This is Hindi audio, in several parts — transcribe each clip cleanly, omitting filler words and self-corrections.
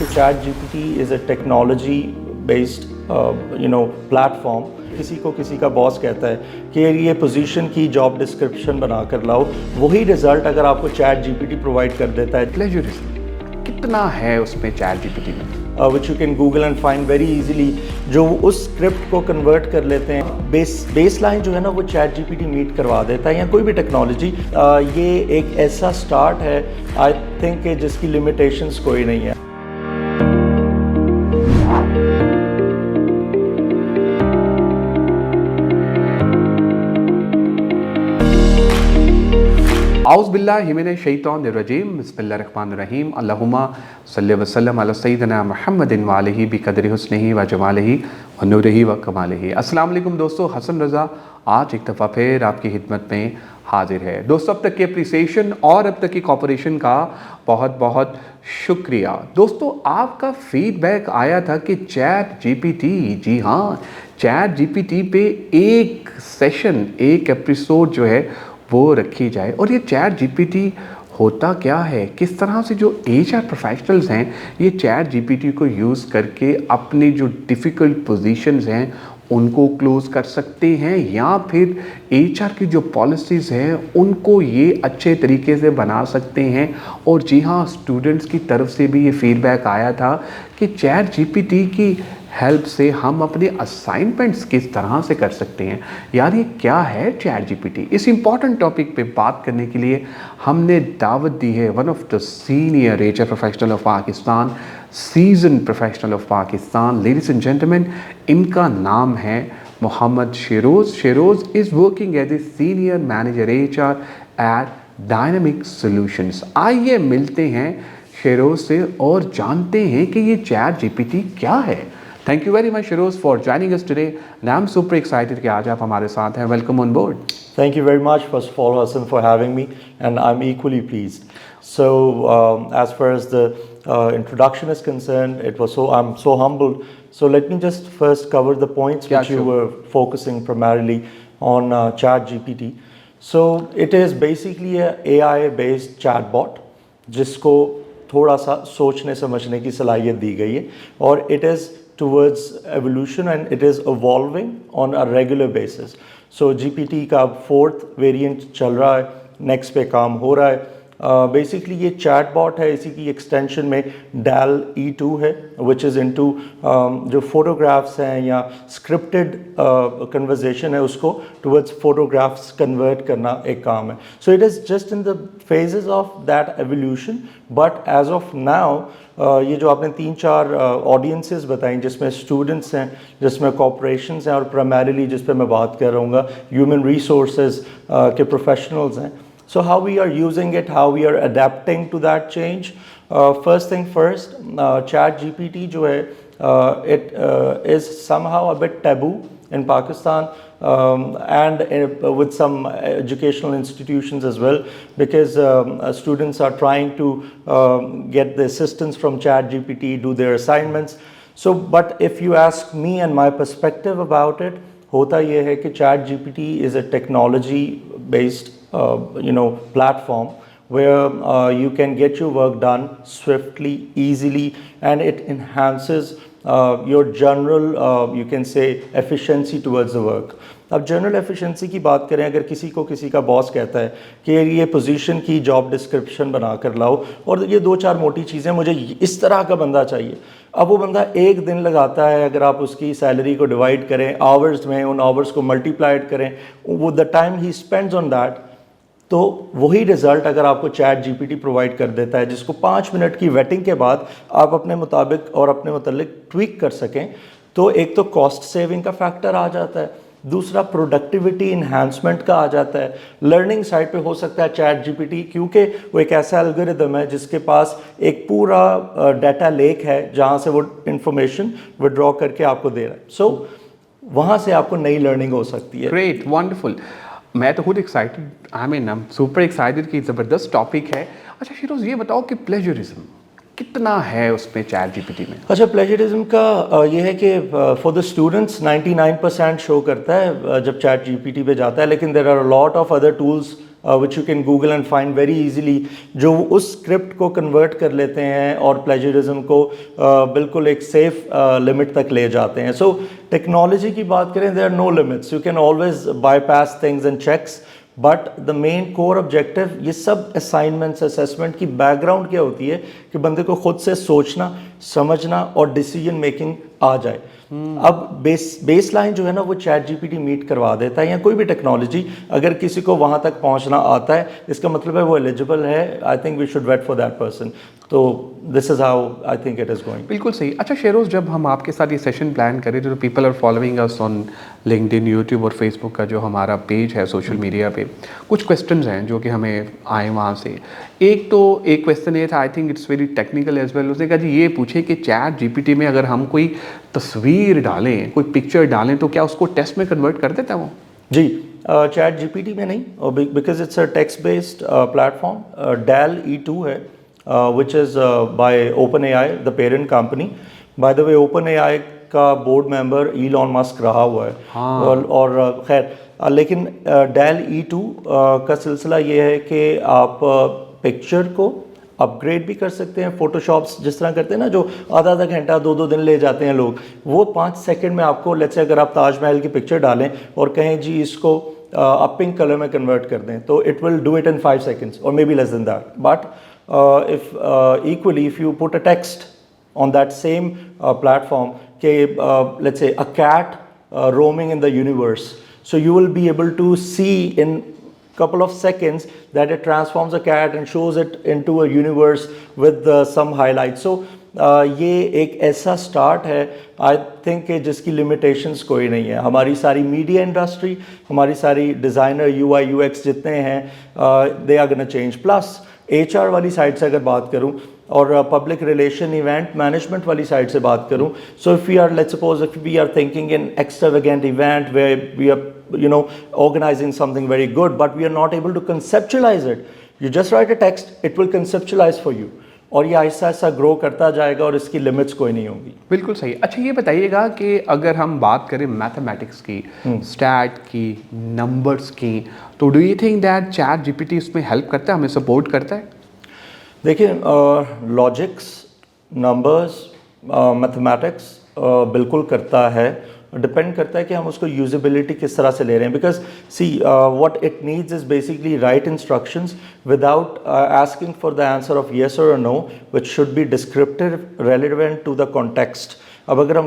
कि chat GPT is a technology based platform. किसी को किसी का बॉस कहता है कि ये पोजीशन की जॉब डिस्क्रिप्शन बना कर लाओ, वही रिजल्ट अगर आपको चैट जीपीटी प्रोवाइड कर देता है। प्लेजरिज्म कितना है उसमें चैट जीपीटी में, which you can Google and find very easily, जो उस स्क्रिप्ट को कन्वर्ट कर लेते हैं। बेस लाइन जो है ना वो चैट जीपीटी मीट करवा देता है, या कोई भी टेक्नोलॉजी। ये एक ऐसा स्टार्ट है आई थिंक कि जिसकी लिमिटेशंस कोई नहीं है। आउज़ बिल्लाहि मिनश शैतानिर-रजीम, बिस्मिल्लाहिर्रहमानिर्रहीम, अल्लाहुम्मा सल्लि व सल्लिम अला सय्यिदिना मुहम्मदिन व आलिहि बिक़द्रि हुस्निही व जमालिही व नूरिही व कमालिही। अस्सलाम वालेकुम दोस्तों, हसन रज़ा आज एक दफ़ा फिर आपकी खिदमत में हाजिर है। दोस्तों, अब तक की अप्रिसिएशन और अब तक की कोऑपरेशन का बहुत बहुत शुक्रिया। दोस्तों, आपका फीडबैक आया था कि चैट जीपीटी, जी हाँ, चैट जीपीटी पे एक सेशन, एक एपिसोड जो है वो रखी जाए। और ये चैट जीपीटी होता क्या है, किस तरह से जो एचआर प्रोफेशनल्स हैं ये चैट जीपीटी को यूज़ करके अपनी जो डिफ़िकल्ट पोजीशंस हैं उनको क्लोज़ कर सकते हैं, या फिर एचआर की जो पॉलिसीज़ हैं उनको ये अच्छे तरीके से बना सकते हैं। और जी हाँ, स्टूडेंट्स की तरफ से भी ये फीडबैक आया था कि चैट जीपीटी की हेल्प से हम अपने असाइनमेंट्स किस तरह से कर सकते हैं। यार ये क्या है चैट जीपीटी? इस इम्पॉर्टेंट टॉपिक पे बात करने के लिए हमने दावत दी है one of the senior HR professional of Pakistan, season professional of Pakistan. Ladies and gentleman, इनका नाम है Mohammad Sheroz. Sheroz is working as a senior manager HR at Dynamic Solutions. आइए मिलते हैं शेरोज़ से और जानते हैं कि ये चैट जीपीटी क्या है। Thank you very much शेरोज़ for joining us today and I am super excited कि आज आप हमारे साथ हैं। Welcome on board. Thank you very much, first of all, Hassan, for having me, and I'm equally pleased. So, as far as the introduction is concerned, I'm so humbled. So, let me just first cover the points which you were focusing primarily on ChatGPT. So, it is basically a AI-based chatbot, जिसको थोड़ा सा सोचने समझने की सलाहियत दी गई है, और it is towards evolution and it is evolving on a regular basis. So GPT का 4th वेरिएंट चल रहा है, नेक्स्ट पे काम हो रहा है। बेसिकली ये चैटबॉट है, इसी की एक्सटेंशन में DAL E2 है, विच इज़ इनटू जो फोटोग्राफ्स हैं या स्क्रिप्टेड कन्वर्जेशन है उसको टुवर्ड्स फोटोग्राफ्स कन्वर्ट करना एक काम है। So it is just in the phases of that evolution, but as of now ये जो आपने 3-4 ऑडियंसेस बताई, जिसमें स्टूडेंट्स हैं, जिसमें कॉर्पोरेशंस हैं, और प्राइमरीली जिस पे मैं बात कर रहा हूँ ह्यूमन रिसोर्सेज के प्रोफेशनल्स हैं। So how we are using it, how we are adapting to that change. First thing first, Chat GPT जो है, it is somehow a bit taboo in Pakistan, and with some educational institutions as well, because students are trying to get the assistance from Chat GPT, do their assignments. So, but if you ask me and my perspective about it, होता ये है कि Chat GPT is a technology based platform where you can get your work done swiftly, easily, and it enhances your general you can say efficiency towards the work. अब जनरल एफिशिएंसी की बात करें, अगर किसी को किसी का बॉस कहता है कि ये पोजीशन की जॉब डिस्क्रिप्शन बना कर लाओ, और ये 2-4 मोटी चीज़ें, मुझे इस तरह का बंदा चाहिए। अब वो बंदा एक दिन लगाता है, अगर आप उसकी सैलरी को डिवाइड करें आवर्स में, उन आवर्स को मल्टीप्लाइड करें, वो the time he spends on that, तो वही रिज़ल्ट अगर आपको चैट जीपीटी प्रोवाइड कर देता है, जिसको 5 मिनट की वेटिंग के बाद आप अपने मुताबिक और अपने मुतल्लिक ट्वीक कर सकें, तो एक तो कॉस्ट सेविंग का फैक्टर आ जाता है, दूसरा प्रोडक्टिविटी इन्हांसमेंट का आ जाता है। लर्निंग साइड पे हो सकता है चैट जीपीटी, क्योंकि वो एक ऐसा एल्गोरिदम है जिसके पास एक पूरा डाटा लेक है जहाँ से वो इंफॉर्मेशन विड्रॉ करके आपको दे रहा है। सो वहाँ से आपको नई लर्निंग हो सकती है। Great, wonderful. मैं तो खुद excited, I mean super excited कि ज़बरदस्त टॉपिक है। अच्छा शेरोज़, ये बताओ कि प्लेजरिज्म कितना है उसमें चैट जीपीटी में? अच्छा, प्लेजरिज्म का ये है कि फॉर द स्टूडेंट्स 99% शो करता है जब चैट जीपीटी पे जाता है, लेकिन there are a lot of other tools which you can Google and find very easily, जो उस स्क्रिप्ट को कन्वर्ट कर लेते हैं और प्लेजरिज्म को बिल्कुल एक सेफ लिमिट तक ले जाते हैं. सो टेक्नोलॉजी की बात करें, there are no limits, you can always bypass things and checks, but the main core objective, ये सब असाइनमेंट्स असेसमेंट की बैकग्राउंड क्या होती है कि बंदे को खुद से सोचना, समझना और डिसीजन मेकिंग आ जाए. अब बेस लाइन जो है ना वो चैट जीपीटी मीट करवा देता है, या कोई भी टेक्नोलॉजी अगर किसी को वहाँ तक पहुँचना आता है, इसका मतलब है वो एलिजिबल है. I think we should wait for that person. तो this is how I think it is going. बिल्कुल सही. अच्छा शेरोज़, जब हम आपके साथ ये सेशन प्लान करें तो people are following us on LinkedIn, YouTube और फेसबुक का जो हमारा पेज है सोशल मीडिया पे, कुछ क्वेश्चंस हैं जो कि हमें आए वहाँ से. एक क्वेश्चन ये था, I think it's very technical as well. उसने कहा जी ये पूछे कि चैट जीपीटी में अगर हम कोई तस्वीर डालें, कोई पिक्चर डालें, तो क्या उसको टेक्स्ट में कन्वर्ट कर देता है वो? जी, चैट जीपीटी में नहीं, because it's a text based platform. DAL E2 है, which is by OpenAI, the parent company. By the way, OpenAI का बोर्ड मेंबर Elon Musk रहा हुआ है. हाँ. और खैर, लेकिन DAL E2 का सिलसिला ये है कि आप पिक्चर को अपग्रेड भी कर सकते हैं. फोटोशॉप्स जिस तरह करते हैं ना, जो आधा घंटा 2 दिन ले जाते हैं लोग, वो 5 सेकंड में आपको, लेट्स से अगर आप ताजमहल की पिक्चर डालें और कहें जी इसको आप पिंक कलर में कन्वर्ट कर दें, तो it will do it in 5 seconds और may be less than that. But if equally if you put a text on that same platform, let's say a cat roaming in the universe, so you will be able to see in couple of seconds that it transforms a cat and shows it into a universe with some highlights. So ये एक ऐसा स्टार्ट है आई थिंक कि जिसकी लिमिटेशंस कोई नहीं है. हमारी सारी मीडिया इंडस्ट्री, हमारी सारी डिज़ाइनर UI UX जितने हैं, they are gonna change. Plus HR वाली साइड से अगर बात करूं और पब्लिक रिलेशन इवेंट मैनेजमेंट वाली साइड से बात करूं, so if we are, let's suppose if we are thinking in extravagant event where we are organizing something very good, but we are not able to conceptualize it, you just write a text, it will conceptualize for you. और ये ऐसा ऐसा ग्रो करता जाएगा और इसकी लिमिट्स कोई नहीं होंगी. बिल्कुल सही. अच्छा ये बताइएगा कि अगर हम बात करें मैथमेटिक्स की, स्टैट की, नंबर्स की, तो do you think that chat GPT उसमें हेल्प करता है, हमें सपोर्ट करता है? देखिए, लॉजिक्स, नंबर्स, मैथमेटिक्स बिल्कुल करता है. डिपेंड करता है कि हम उसको यूजेबिलिटी किस तरह से ले रहे हैं. Because see what it needs is basically write instructions without asking for the answer of yes और no, which should be descriptive, relevant to the context. अब अगर हम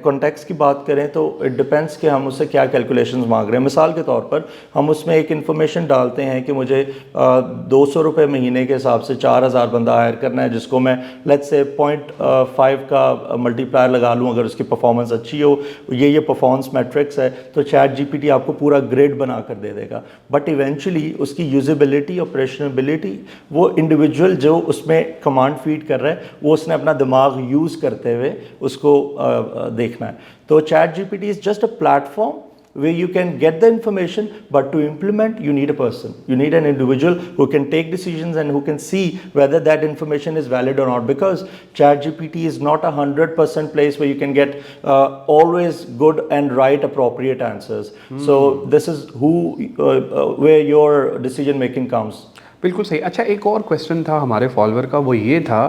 कॉन्टेक्स्ट की बात करें तो इट डिपेंड्स कि हम उससे क्या कैलकुलेशंस मांग रहे हैं. मिसाल के तौर पर हम उसमें एक इन्फॉर्मेशन डालते हैं कि मुझे 200 रुपये महीने के हिसाब से 4000 बंदा हायर करना है, जिसको मैं लेट्स से 0.5 का मल्टीप्लायर लगा लूँ अगर उसकी परफॉर्मेंस अच्छी हो, ये परफॉर्मेंस मैट्रिक्स है, तो चैट जीपीटी आपको पूरा ग्रेड बना कर दे देगा. बट इवेंचुअली उसकी यूजेबिलिटी, ऑपरेशनबिलिटी, वो इंडिविजुअल जो उसमें कमांड फीड कर रहा है, वो उसने अपना दिमाग यूज़ करते हुए उसको देखना है. तो chat GPT is just a platform where you can get the information, but to implement you need a person, you need an individual who can take decisions and who can see whether that information is valid or not, because chat gpt is not 100% place where you can get always good and right appropriate answers. So this is who where your decision making comes. बिल्कुल सही. अच्छा एक और क्वेश्चन था हमारे फॉलोअर का, वो ये था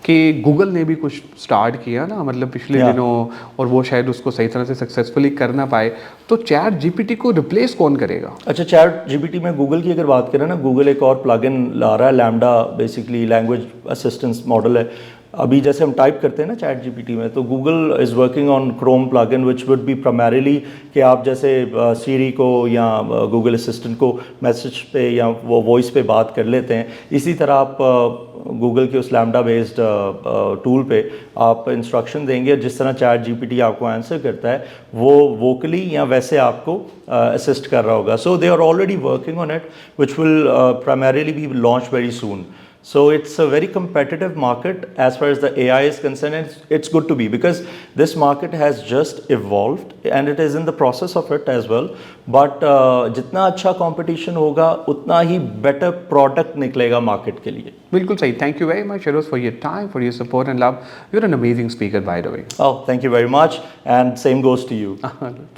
कि गूगल ने भी कुछ स्टार्ट किया ना, मतलब पिछले दिनों, और वो शायद उसको सही तरह से सक्सेसफुली कर ना पाए, तो चैट जीपीटी को रिप्लेस कौन करेगा? अच्छा, चैट जीपीटी में गूगल की अगर बात करें ना, गूगल एक और प्लगइन ला रहा है, lambda, basically language assistance model है. अभी जैसे हम टाइप करते हैं ना चैट जीपीटी में, तो Google is working on Chrome plugin which would be primarily कि आप जैसे सीरी को या गूगल असिस्टेंट को मैसेज पे या वो वॉइस पे बात कर लेते हैं, इसी तरह आप गूगल के उस लैम्डा बेस्ड टूल पे आप इंस्ट्रक्शन देंगे, जिस तरह चैट जीपीटी आपको आंसर करता है वो वोकली या वैसे आपको असिस्ट कर रहा होगा. So they are already working on it, which will primarily be launch very soon. So it's a very competitive market as far as the AI is concerned, and it's good to be, because this market has just evolved and it is in the process of it as well. But जितना अच्छा competition होगा उतना ही better product निकलेगा market के लिए. बिल्कुल सही. Thank you very much, Feroz, for your time, for your support and love. You're an amazing speaker, by the way. Oh, thank you very much, and same goes to you.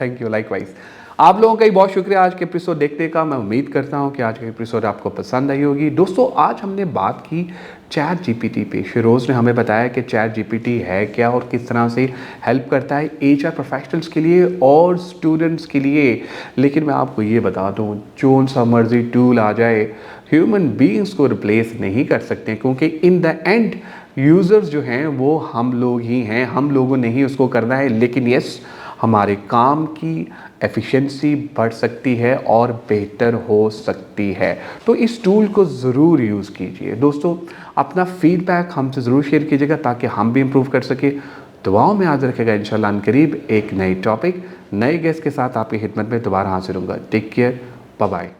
Thank you, likewise. आप लोगों का ही बहुत शुक्रिया आज के एपिसोड देखने का। मैं उम्मीद करता हूं कि आज का एपिसोड आपको पसंद आई होगी। दोस्तों आज हमने बात की चैट जीपीटी पे। फिरोज़ ने हमें बताया कि चैट जीपीटी है क्या और किस तरह से हेल्प करता है एचआर प्रोफेशनल्स के लिए और स्टूडेंट्स के लिए। लेकिन मैं आपको ये बता दूं, जो सा मर्जी टूल आ जाए, ह्यूमन बीइंग्स को रिप्लेस नहीं कर सकते, क्योंकि इन द एंड यूज़र्स जो हैं वो हम लोग ही हैं, हम लोगों ने ही उसको करना है। लेकिन यस, हमारे काम की एफिशिएंसी बढ़ सकती है और बेहतर हो सकती है। तो इस टूल को ज़रूर यूज़ कीजिए। दोस्तों अपना फीडबैक हमसे ज़रूर शेयर कीजिएगा ताकि हम भी इम्प्रूव कर सके। दुआओं में याद रखेगा। इंशाल्लाह अनकरीब एक नई टॉपिक, नए गेस्ट के साथ आपकी खिदमत में दोबारा हाजिर होऊंगा। Take care, bye bye.